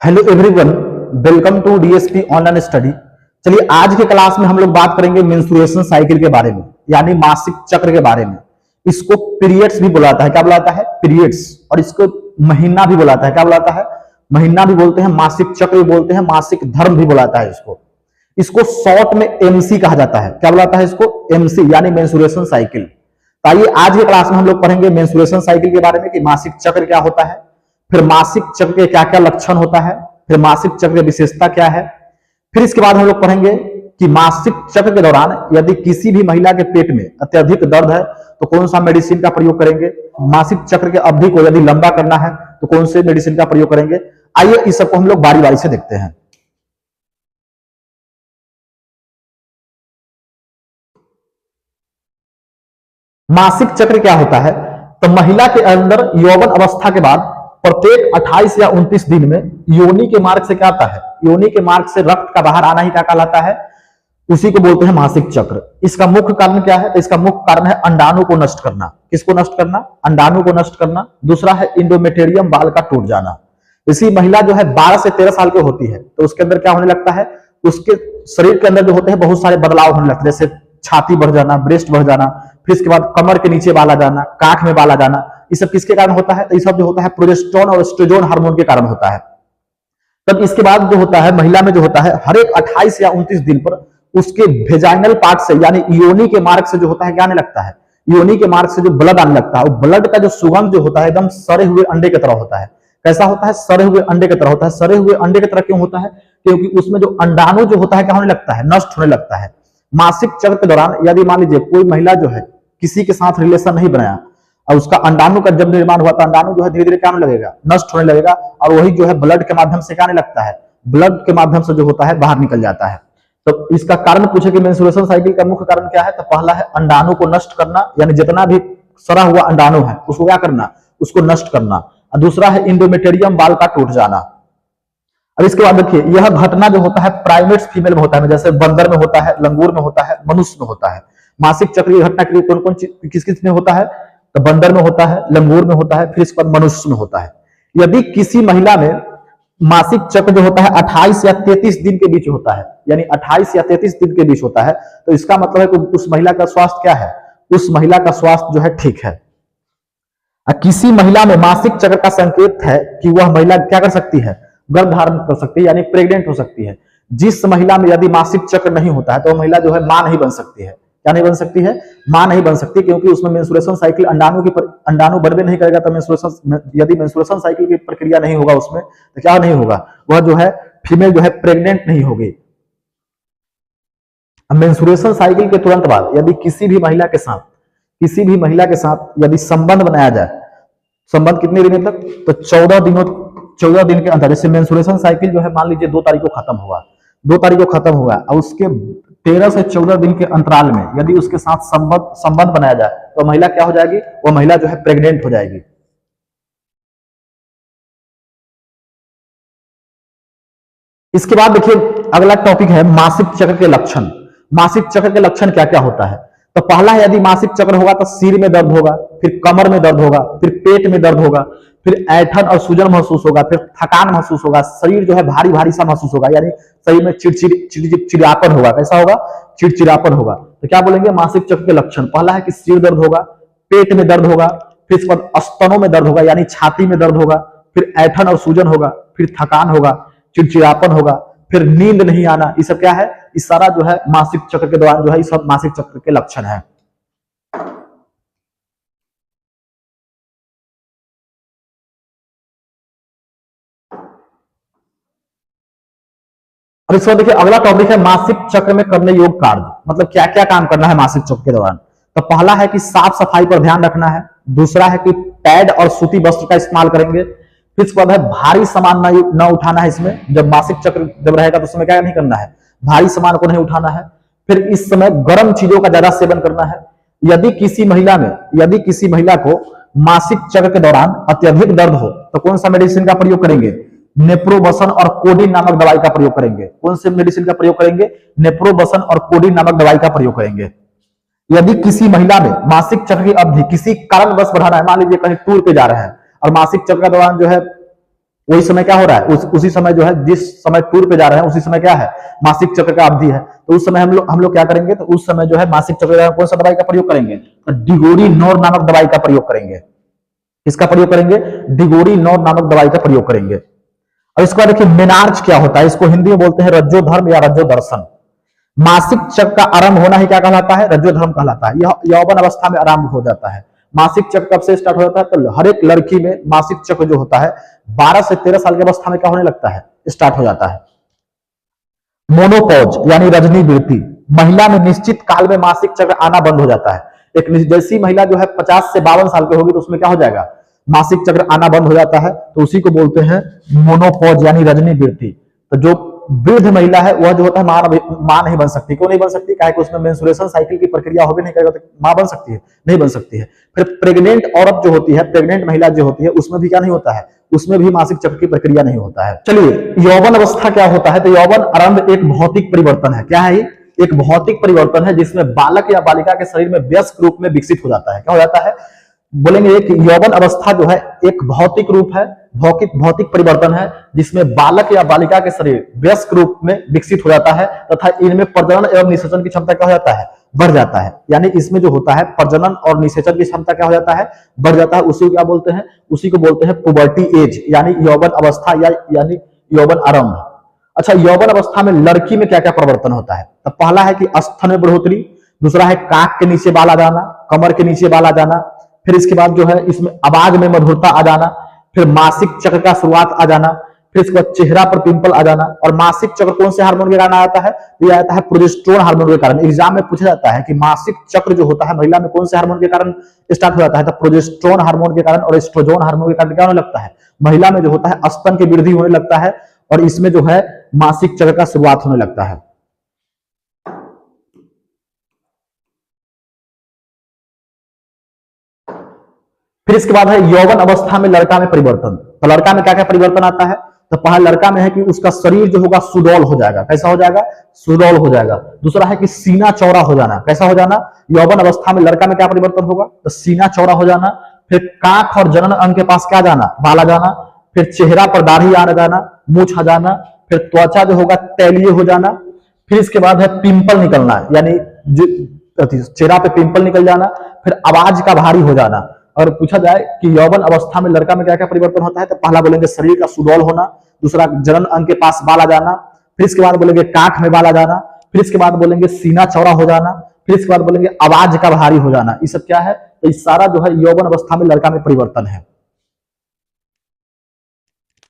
Hello everyone, welcome to DSP online study. चलिए आज के क्लास में हम लोग बात करेंगे मेंस्ट्रुएशन साइकिल के बारे में, यानी मासिक चक्र के बारे में। इसको पीरियड्स भी बुलाता है। क्या बुलाता है? पीरियड्स। और इसको महीना भी बुलाता है। क्या बुलाता है? महीना भी बोलते हैं, मासिक चक्र भी बोलते हैं, मासिक धर्म भी बुलाता है इसको। इसको शॉर्ट में एमसी कहा जाता है। क्या बुलाता है इसको? एमसी, यानी मेंस्ट्रुएशन साइकिल। तो आइए आज के क्लास में हम लोग पढ़ेंगे मेंस्ट्रुएशन साइकिल के बारे में कि मासिक चक्र क्या होता है, फिर मासिक चक्र के क्या क्या लक्षण होता है, फिर मासिक चक्र की विशेषता क्या है। फिर इसके बाद हम लोग पढ़ेंगे कि मासिक चक्र के दौरान यदि किसी भी महिला के पेट में अत्यधिक दर्द है तो कौन सा मेडिसिन का प्रयोग करेंगे। मासिक चक्र के अवधि को यदि लंबा करना है तो कौन से मेडिसिन का प्रयोग करेंगे। आइए इस सबको हम लोग बारी बारी से देखते हैं। मासिक चक्र क्या होता है? तो महिला के अंदर यौवन अवस्था के बाद प्रत्येक 28 या 29 दिन में योनि के मार्ग से क्या आता है? योनि के मार्ग से रक्त का बाहर आना ही क्या कहलाता है? उसी को बोलते हैं मासिक चक्र। इसका मुख्य कारण क्या है? तो इसका मुख्य कारण है अंडाणु को नष्ट करना। किसको नष्ट करना? अंडाणु को नष्ट करना। दूसरा है इंडोमेटेरियम बाल का टूट जाना। इसी महिला जो है 12 से 13 साल की होती है तो उसके अंदर क्या होने लगता है? उसके शरीर के अंदर जो होते हैं बहुत सारे बदलाव होने लगते हैं, जैसे छाती बढ़ जाना, ब्रेस्ट बढ़ जाना, फिर इसके बाद कमर के नीचे बाल आ जाना, काख में बाल आ जाना। ये सब किसके कारण होता है? तो ये सब जो होता है प्रोजेस्टेरोन और एस्ट्रोजन हार्मोन के कारण होता है। तब इसके बाद जो होता है महिला में जो होता है हर एक 28 या 29 दिन पर उसके वेजाइनल पार्ट से यानी योनि के मार्ग से जो होता है क्या आने लगता है? योनि के मार्ग से जो ब्लड आने लगता है, ब्लड का जो सुगंध जो होता है एकदम सड़े हुए अंडे की तरह होता है। कैसा होता है? सड़े हुए अंडे की तरह होता है। सड़े हुए अंडे की तरह क्यों होता है? क्योंकि उसमें जो अंडाणु जो होता है क्या होने लगता है? नष्ट होने लगता है। मासिक चक्र के दौरान यदि मान लीजिए कोई महिला जो है किसी के साथ रिलेशन नहीं बनाया और उसका अंडाणु का जब निर्माण हुआ तो अंडाणु जो है धीरे धीरे क्या होने लगेगा? नष्ट होने लगेगा। और वही जो है ब्लड के माध्यम से क्या आने लगता है? ब्लड के माध्यम से जो होता है बाहर निकल जाता है। तो इसका कारण पूछे कि मेंस्ट्रुएशन साइकिल का मुख्य कारण क्या है? तो पहला है अंडाणु को नष्ट करना, यानी जितना भी सड़ा हुआ अंडाणु है उसको क्या करना? उसको नष्ट करना। और दूसरा है इंडोमेटेरियम बाल का टूट जाना। अब इसके बाद देखिए यह घटना जो होता है प्राइमेट्स फीमेल में होता है, जैसे बंदर में होता है, लंगूर में होता है, मनुष्य में होता है। मासिक चक्र की घटना के लिए कौन कौन किस किस में होता है? तो बंदर में होता है, लंगूर में होता है, फिर इसके बाद मनुष्य में होता है। यदि किसी महिला में मासिक चक्र जो होता है 28 या 33 दिन के बीच होता है, यानी 28 या 33 दिन के बीच होता है, तो इसका मतलब है कि उस महिला का स्वास्थ्य क्या है? उस महिला का स्वास्थ्य जो है ठीक है। किसी महिला में मासिक चक्र का संकेत है कि वह महिला क्या कर सकती है? गर्भ धारण कर सकती है, यानी प्रेग्नेंट हो सकती है। जिस महिला में यदि मासिक चक्र नहीं होता है तो वह महिला जो है मां नहीं बन सकती है। क्या नहीं बन सकती है? मां नहीं बन सकती, क्योंकि उसमें मेंस्ट्रुएशन साइकिल अंडाणु बढ़वे नहीं करेगा। तो यदि मेंस्ट्रुएशन साइकिल की प्रक्रिया नहीं होगा उसमें तो क्या नहीं होगा? वह जो है फीमेल जो है प्रेग्नेंट नहीं होगी। मेंस्ट्रुएशन साइकिल के तुरंत बाद यदि किसी भी महिला के साथ यदि संबंध बनाया जाए, संबंध कितने दिन तक? तो 14 दिन के अंदर। जैसे मेंस्ट्रुएशन साइकिल जो है मान लीजिए 2 तारीख को खत्म हुआ और उसके 13 से 14 दिन के अंतराल में यदि उसके साथ संबंध बनाया जाए तो महिला क्या हो जाएगी? वो महिला जो है प्रेग्नेंट हो जाएगी। इसके बाद देखिए अगला टॉपिक है मासिक चक्र के लक्षण। मासिक चक्र के लक्षण क्या क्या होता है? तो पहला है यदि मासिक चक्र होगा तो सिर में दर्द होगा, फिर कमर में दर्द होगा, फिर पेट में दर्द होगा, फिर ऐठन और सूजन महसूस होगा, फिर थकान महसूस होगा, शरीर जो है भारी भारी सा महसूस होगा, यानी शरीर में चिड़चिड़ापन होगा। कैसा होगा? चिड़चिड़ापन होगा। तो क्या बोलेंगे मासिक चक्र के लक्षण? पहला है कि सिर दर्द होगा, पेट में दर्द होगा, फिर इसके बाद स्तनों में दर्द होगा, यानी छाती में दर्द होगा, फिर ऐठन और सूजन होगा, फिर थकान होगा, चिड़चिड़ापन होगा, फिर नींद नहीं आना। ये सब क्या है? इस सारा जो है मासिक चक्र के दौरान जो है, ये सब मासिक चक्र के लक्षण है। अब इसको देखिए अगला टॉपिक है मासिक चक्र में करने योग्य कार्य। मतलब क्या क्या काम करना है मासिक चक्र के दौरान? तो पहला है कि साफ सफाई पर ध्यान रखना है। दूसरा है कि पैड और सूती वस्त्र का इस्तेमाल करेंगे। फिर इसके बाद है भारी सामान न उठाना है। इसमें जब मासिक चक्र जब रहेगा तो उस समय क्या नहीं करना है? भारी सामान को नहीं उठाना है। फिर इस समय गर्म चीजों का ज्यादा सेवन करना है। यदि किसी महिला को मासिक चक्र के दौरान अत्यधिक दर्द हो तो कौन सा मेडिसिन का प्रयोग करेंगे? नेप्रोबसन और कोडीन नामक दवाई का प्रयोग करेंगे। कौन से मेडिसिन का प्रयोग करेंगे? नेप्रोबसन और कोडीन नामक दवाई का प्रयोग करेंगे। यदि किसी महिला में मासिक चक्र की अवधि किसी कारणवश बढ़ाना है, मान लीजिए कहीं टूर पे जा रहे हैं और मासिक चक्र के दौरान जो है वही समय क्या हो रहा है, उसी समय जो है, जिस समय टूर पे जा रहे हैं उसी समय क्या है, मासिक चक्र का अवधि है। तो उस समय हम लोग क्या करेंगे, तो उस समय जो है मासिक चक्र का कौन सा दवाई का प्रयोग करेंगे, तो डिगोरीनोर नामक दवाई का प्रयोग करेंगे। इसका प्रयोग करेंगे, डिगोरीनोर नामक दवाई का प्रयोग करेंगे। और इसके बाद देखिए मेनार्च क्या होता है, इसको हिंदी में बोलते हैं रज्जो धर्म या रज्जो दर्शन। मासिक चक्र का आरंभ होना ही क्या कहलाता है, रज्जो धर्म कहलाता है। यह यौवन अवस्था में आरंभ हो जाता है। मासिक चक्र कब से स्टार्ट हो जाता है, तो हर एक लड़की में मासिक चक्र जो होता है 12 से 13 साल की अवस्था में क्या होने लगता है, स्टार्ट हो जाता है। मोनोपॉज यानी रजनी वृत्ति, महिला में निश्चित काल में मासिक चक्र आना बंद हो जाता है। एक जैसी महिला जो है 50 से 52 साल की होगी तो उसमें क्या हो जाएगा, मासिक चक्र आना बंद हो जाता है। तो उसी को बोलते हैं मोनोपॉज यानी रजनी वृत्ति। तो जो वृद्ध महिला है वह जो होता है मां नहीं बन सकती। क्यों नहीं बन सकती, क्या है कि उसमें मेंस्ट्रुएशन साइकिल की प्रक्रिया हो भी नहीं करेगा तो मां बन सकती है, नहीं बन सकती है। फिर प्रेग्नेंट औरत जो होती है, प्रेग्नेंट महिला जो होती है, उसमें भी क्या नहीं होता है, उसमें भी मासिक चक्र की प्रक्रिया नहीं होता है। चलिए यौवन अवस्था क्या होता है, तो यौवन आरंभ एक भौतिक परिवर्तन है। क्या है, एक भौतिक परिवर्तन है जिसमें बालक या बालिका के शरीर में वयस्क रूप में विकसित हो जाता है। क्या हो जाता है, बोलेंगे एक यौवन अवस्था जो है एक भौतिक रूप है, भौतिक परिवर्तन है जिसमें बालक या बालिका के शरीर वयस्क रूप में विकसित हो जाता है तथा इनमें प्रजनन एवं निषेचन की क्षमता क्या हो जाता है, बढ़ जाता है। यानी इसमें जो होता है प्रजनन और निषेचन की क्षमता क्या हो जाता है, बढ़ जाता है। उसी को क्या बोलते हैं, उसी को बोलते हैं पुबर्टी एज यानी यौवन अवस्था यानी यौवन आरंभ। अच्छा, यौवन अवस्था में लड़की में क्या क्या परिवर्तन होता है, तो पहला है कि स्तन में बढ़ोतरी, दूसरा है काक के नीचे बाल आ जाना, कमर के नीचे बाल आ जाना, फिर इसके बाद जो है इसमें आवाज में मधुरता आ जाना, फिर मासिक चक्र का शुरुआत आ जाना, फिर इसके बाद चेहरा पर पिंपल आ जाना। और मासिक चक्र कौन से हार्मोन के कारण आता है, ये आता है प्रोजेस्टेरोन हार्मोन के कारण। एग्जाम में पूछा जाता है कि मासिक चक्र जो होता है महिला में कौन से हार्मोन के कारण स्टार्ट हो जाता है, तो प्रोजेस्टेरोन हार्मोन के कारण और एस्ट्रोजन हार्मोन के कारण क्या होने लगता है, महिला में जो होता है स्तन की वृद्धि होने लगता है और इसमें जो है मासिक चक्र का शुरुआत होने लगता है। फिर इसके बाद है यौवन अवस्था में लड़का में परिवर्तन। तो लड़का में क्या क्या परिवर्तन आता है, तो पहला लड़का में है कि उसका शरीर जो होगा सुडौल हो जाएगा। कैसा हो जाएगा, सुडौल हो जाएगा। दूसरा है कि सीना चौड़ा हो जाना। कैसा हो जाना, यौवन अवस्था में लड़का में क्या परिवर्तन होगा, तो सीना चौड़ा हो जाना। फिर काख और जनन अंग के पास क्या जाना, बाल आ जाना। फिर चेहरा पर दाढ़ी आ जाना, मूछ आ जाना। फिर त्वचा जो होगा तैलीय हो जाना। फिर इसके बाद है पिंपल निकलना, यानी चेहरा पे पिंपल निकल जाना। फिर आवाज का भारी हो जाना। और पूछा जाए कि यौवन अवस्था में लड़का में क्या क्या परिवर्तन होता है, तो पहला बोलेंगे शरीर का सुडौल होना, दूसरा जनन अंग के पास बाल आ जाना, फिर इसके बाद बोलेंगे काख में बाल आ जाना, फिर इसके बाद बोलेंगे सीना चौड़ा हो जाना, फिर इसके बाद बोलेंगे आवाज का भारी हो जाना। ये सब क्या है, तो ये सारा जो है यौवन अवस्था में लड़का में परिवर्तन है।